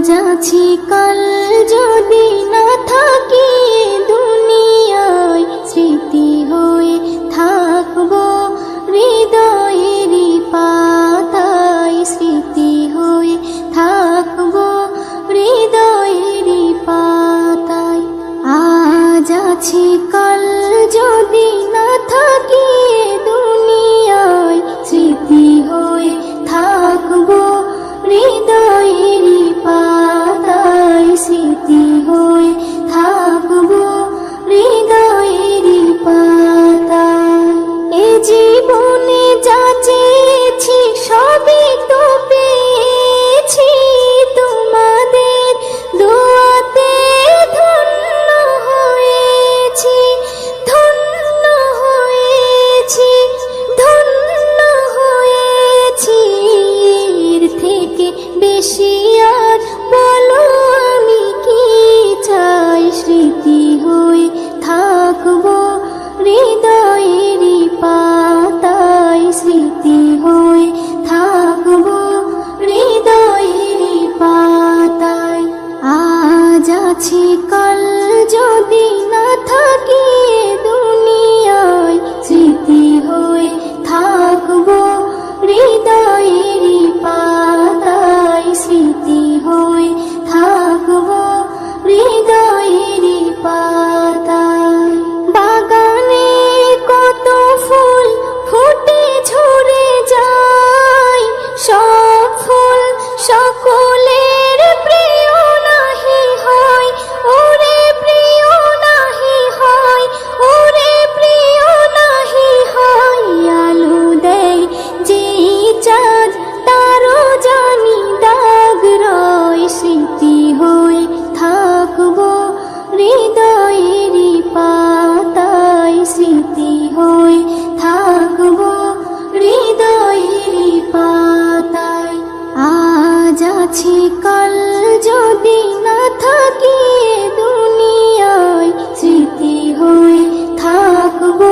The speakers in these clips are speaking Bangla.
আছি কাল যদি না থাকি দুনিয়ায়, স্মৃতি হয়ে থাকবো হৃদয়েরই পাতায়, স্মৃতি হয়ে থাকবো হৃদয়েরই পাতায়। আজ আছি কাল যদি না থাকি দুনিয়ায়, স্মৃতি হয়ে থাকবো হৃদয়েরই পাতায়, স্মৃতি হয়ে থাকবো হৃদয়েরই পাতায়। এ জীবনে যা চেয়েছি সবই তো পেয়েছি, তোমাদের দোয়াতে ধন্য হয়েছি, ধন্য হয়েছি, ধন্য হয়েছি। এর থেকে বেশি আর বলো আমি কি চাই, স্মৃতি হয়ে থাকবো হৃদয়েরই পাতায়, স্মৃতি হয়ে থাকবো হৃদয়েরই পাতায়। আজ আছি কাল যদি না থাকি দুনিয়ায়, স্মৃতি হয়ে থাকবো হৃদয়েরই পাতায়, স্মৃতি হয়ে থাকবো হৃদয়েরই পাতায়। বাগানে কত ফুল ফুটে ঝরে যায়, সব ফুল সকলের প্রিয় নাহি হয়, ওরে প্রিয় নাহি হয়, ওরে প্রিয় নাহি হয়। আলো দেয় যেই চাঁদ তারও জানি দাগ রয়, স্মৃতি হয়ে থাকবো হৃদয়েরই পাতায়, স্মৃতি হয়ে থাকবো হৃদয়েরই পাতায়। আজ আছি কাল যদি না থাকি দুনিয়ায়, স্মৃতি হয়ে থাকবো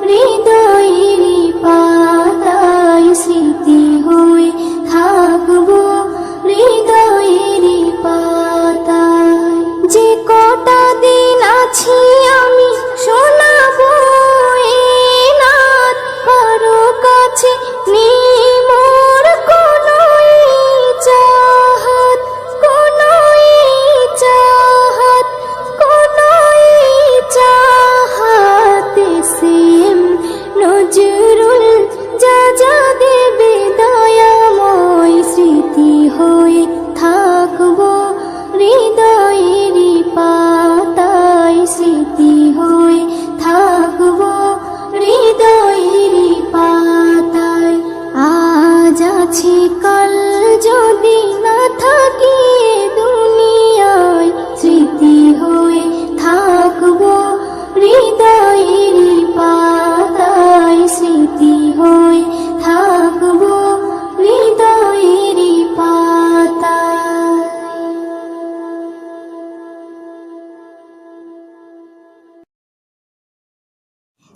হৃদয়েরই পাতায়, স্মৃতি হয়ে থাকবো হৃদয়েরই পাতায়। যে কটা দিন আছি আমি শোনাবো এ নাত, কারো কাছে নেই মোর কোনো চাহাত, কোনো চাহাত, কোনো চাহাত। সেম নজরুল যা যা দেবে দয়াময়, স্মৃতি হয়ে থাকবো হৃদয়েরই পাতায়, স্মৃতি হয়ে থাকবো হৃদয়েরই পাতায়। আজ আছি কাল যদি না থাকি দুনিয়ায়, স্মৃতি হয়ে থাকবো হৃদয়েরই পাতায়, স্মৃতি হয়ে থাকবো হৃদয়েরই পাতায়।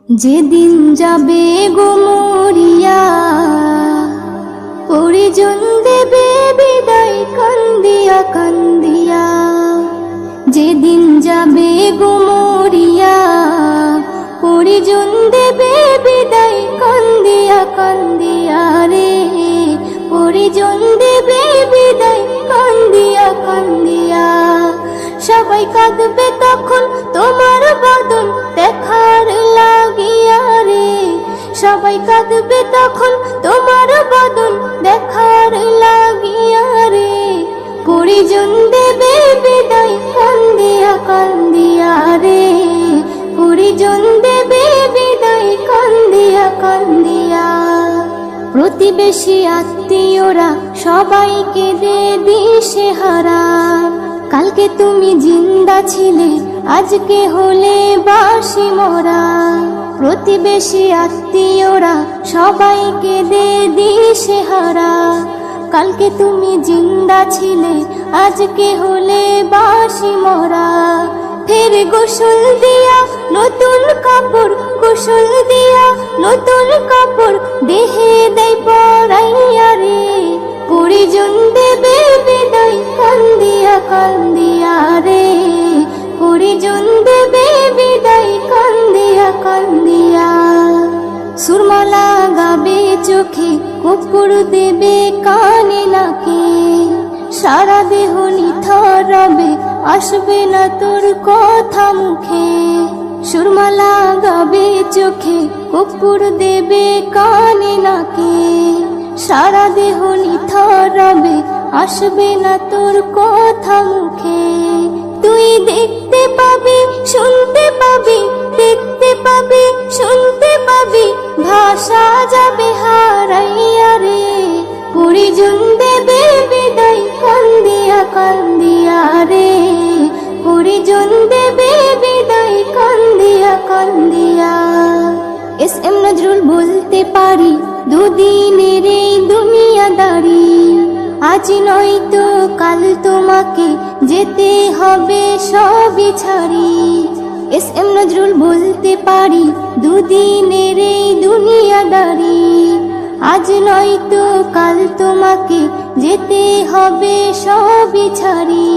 যেদিন যাবে গো মরিয়া, পরিজন দেবে বিদায় কান্দিয়া কান্দিয়া। যেদিন যাবে গো মরিয়া, পরিজন দেবে বিদায় কান্দিয়া কান্দিয়া রে, পরিজন দেবে বিদায় কান্দিয়া কান্দিয়া। সবাই কাঁদবে তখন তোমার বদন দেখার লাগিয়া রে, সবাই কাঁদবে তখন তোমার বদন দেখার লাগিয়া রে। পরিজন দেবে বিদায় কান্দিয়া কান্দিয়া রে, পরিজন দেবে বিদায় কান্দিয়া কান্দিয়া। প্রতিবেশী আত্মীয়রা সবাইকে দে দিশেহারা, কালকে তুমি জিন্দা ছিলে আজকে হলে বাসি মোরা। প্রতিবেশী আত্মীয়রা সবাইকে দে দিশেহারা, কালকে তুমি জিন্দা ছিলে আজকে হলে বাসি মোরা। ফের গোসল দিয়া নতুন কাপড়, গোসল দিয়া নতুন কাপড় দেহে দেয় পরাইয়া রে, পরিজন দেবে বিদায় কান্দি চোখে কুকুর দেবে কানে নাকে, সারা দেহ নিথর রবে আসবে না তোর কথা মুখে। সুরমা লাগাবে চোখে কুকুর দেবে কানে নাকে, সারা দেহ নিথর রবে আসবে না তোর কথা মুখে। তুই দেখতে পাবি শুনতে পাবি, দেখতে পাবি শুনতে পাবি, ভাষা যাবে হারাইয়া রে। পরিজন দেবে বিদায় কান্দিয়া কান্দিয়া রে, পরিজন দেবে বিদায় কান্দিয়া কান্দিয়া। এস এম নজরুল বলতে পারি দুদিনের এই দুনিয়াদারি, আজ নয়তো কাল তোমাকে যেতে হবে সবই ছাড়ি। এস এম নজরুল বলতে পারি দুদিনের এই দুনিয়াদারি, আজ নয়তো কাল তোমাকে যেতে হবে সবই ছাড়ি।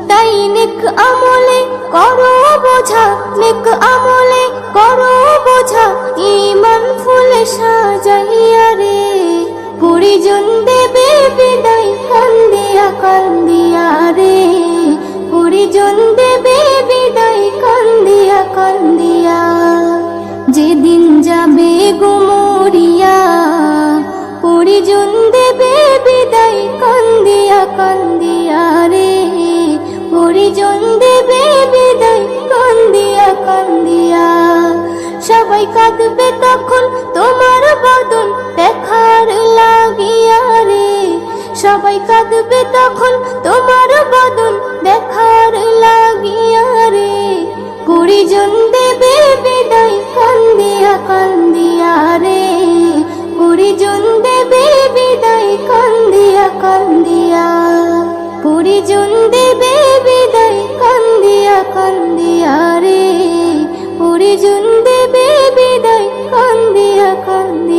তাই নেক আমলে করো বোঝা, নেক আমলে করো বোঝা, ঈমান ফুলে সাজাইয়া রে। পরিজন দেবে বিদায় কান্দিয়া কান্দিয়া রে, পরিজন দেবে বিদায় কান্দিয়া কান্দিয়া। যেদিন যাবে গো মরিয়া, পরিজন দেবে বিদায় কান্দিয়া কান্দিয়া রে, পরিজন দেবে বিদায় কান্দিয়া কান্দিয়া। সবাই কাঁদবে তখন তোমার বদন দেখার লাগিয়া রে, সবাই কাঁদবে তখন তোমার বদন দেখার লাগিয়া রে। পরিজন দেবে বিদায় কান্দিয়া কান্দিয়া রে, পরিজন দেবে বিদায় কান্দিয়া কান্দিয়া, পরিজন দেবে বিদায় কান্দিয়া কান্দিয়া রে, পরিজন দেবে বিদায় কান্দিয়া কান্দিয়া।